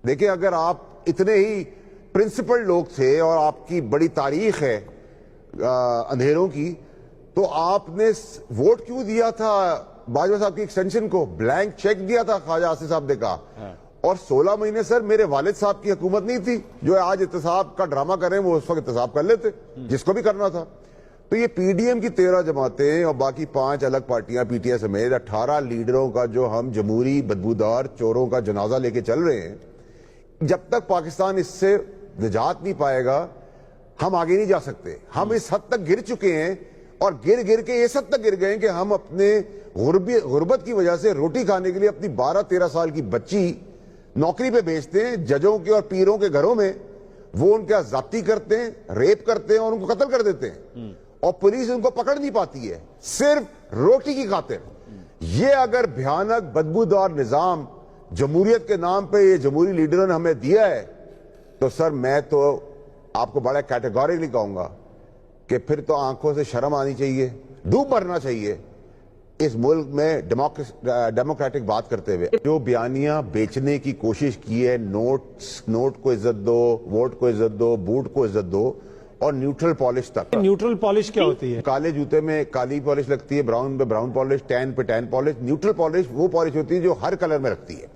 دیکھیں اگر آپ اتنے ہی پرنسپل لوگ تھے اور آپ کی بڑی تاریخ ہے اندھیروں کی، تو آپ نے ووٹ کیوں دیا تھا باجوہ صاحب کی ایکسٹینشن کو؟ بلینک چیک دیا تھا خواجہ آصف صاحب نے کہا. اور 16 مہینے سر میرے والد صاحب کی حکومت نہیں تھی جو آج احتساب کا ڈرامہ کر رہے ہیں، وہ اس وقت احتساب کر لیتے جس کو بھی کرنا تھا. تو یہ پی ڈی ایم کی 13 جماعتیں اور باقی 5 الگ پارٹیاں پی ٹی آئی سمیت 18 لیڈروں کا جو ہم جمہوری بدبودار چوروں کا جنازہ لے کے چل رہے ہیں، جب تک پاکستان اس سے نجات نہیں پائے گا ہم آگے نہیں جا سکتے. ہم اس حد تک گر چکے ہیں اور گر کے اس حد تک گر گئے ہیں کہ ہم اپنے غربت کی وجہ سے روٹی کھانے کے لیے اپنی 12-13 سال کی بچی نوکری پہ بھیجتے ہیں ججوں کے اور پیروں کے گھروں میں. وہ ان کا ذاتی کرتے ہیں، ریپ کرتے ہیں اور ان کو قتل کر دیتے ہیں، اور پولیس ان کو پکڑ نہیں پاتی ہے صرف روٹی کی خاطر. یہ اگر بھیانک بدبودار نظام جمہوریت کے نام پہ یہ جمہوری لیڈروں نے ہمیں دیا ہے تو سر میں تو آپ کو بڑا کیٹیگوریکلی کہوں گا کہ پھر تو آنکھوں سے شرم آنی چاہیے، ڈوب مرنا چاہیے اس ملک میں ڈیموکریٹک بات کرتے ہوئے. جو بیانیاں بیچنے کی کوشش کی ہے، نوٹ کو عزت دو، ووٹ کو عزت دو، بوٹ کو عزت دو، اور نیوٹرل پالش تک. نیوٹرل پالش کیا ہوتی ہے؟ کالے جوتے میں کالی پالش لگتی ہے، براؤن پہ براؤن پالش، ٹین پہ ٹین پالش. نیوٹرل پالش وہ پالش ہوتی ہے جو ہر کلر میں رکھتی ہے.